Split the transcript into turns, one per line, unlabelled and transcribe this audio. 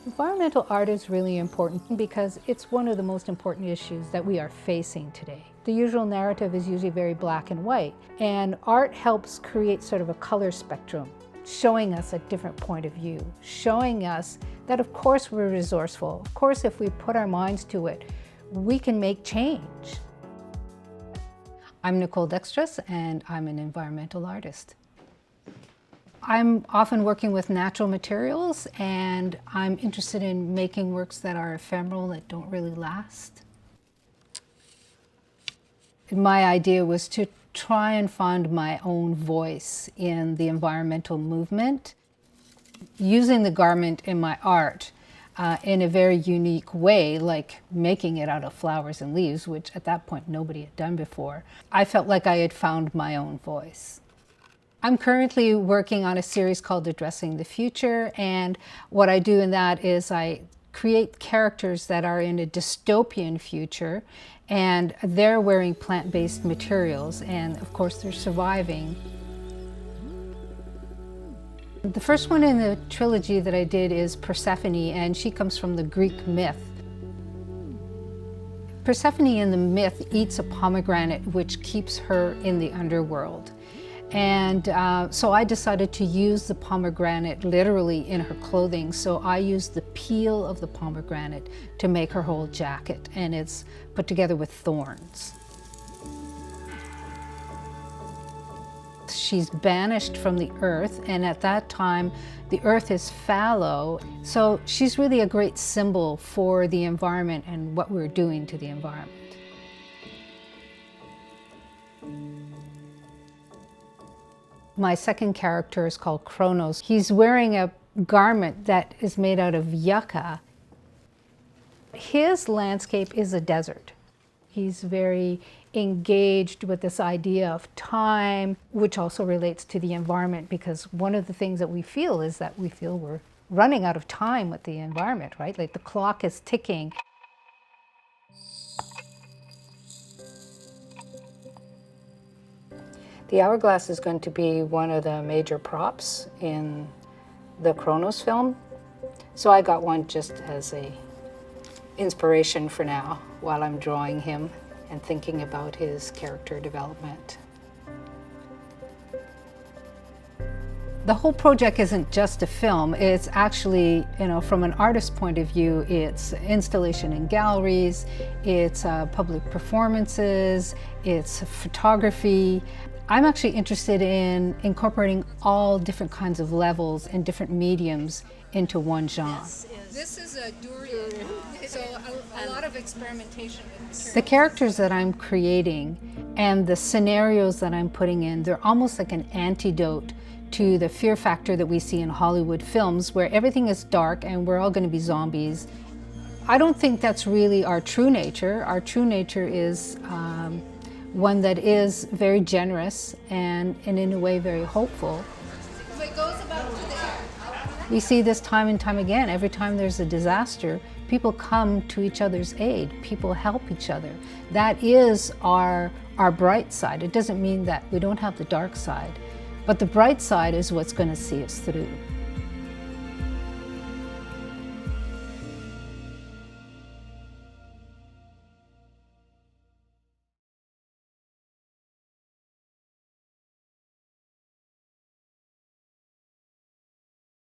Environmental art is really important because it's one of the most important issues that we are facing today. The usual narrative is usually very black and white, and art helps create sort of a color spectrum, showing us a different point of view, showing us that of course we're resourceful. Of course, if we put our minds to it, we can make change. I'm Nicole Dextras, and I'm an environmental artist. I'm often working with natural materials, and I'm interested in making works that are ephemeral, that don't really last. My idea was to try and find my own voice in the environmental movement, using the garment in my art in a very unique way, like making it out of flowers and leaves, which at that point nobody had done before. I felt like I had found my own voice. I'm currently working on a series called Addressing the Future, and what I do in that is I create characters that are in a dystopian future, and they're wearing plant-based materials, and of course they're surviving. The first one in the trilogy that I did is Persephone, and she comes from the Greek myth. Persephone in the myth eats a pomegranate which keeps her in the underworld. And so I decided to use the pomegranate literally in her clothing. So I used the peel of the pomegranate to make her whole jacket, and it's put together with thorns. She's banished from the earth, and at that time the earth is fallow. So she's really a great symbol for the environment and what we're doing to the environment. My second character is called Chronos. He's wearing a garment that is made out of yucca. His landscape is a desert. He's very engaged with this idea of time, which also relates to the environment, because one of the things that we feel is that we feel we're running out of time with the environment, right? Like the clock is ticking. The hourglass is going to be one of the major props in the Chronos film. So I got one just as a inspiration for now while I'm drawing him and thinking about his character development. The whole project isn't just a film. It's actually, from an artist's point of view, it's installation in galleries, it's public performances, it's photography. I'm actually interested in incorporating all different kinds of levels and different mediums into one genre. This is a durian, so a lot of experimentation with materials. The characters that I'm creating and the scenarios that I'm putting in, they're almost like an antidote to the fear factor that we see in Hollywood films, where everything is dark and we're all going to be zombies. I don't think that's really our true nature. Our true nature is one that is very generous and in a way very hopeful. We see this time and time again. Every time there's a disaster, people come to each other's aid. People help each other. That is our bright side. It doesn't mean that we don't have the dark side, but the bright side is what's going to see us through.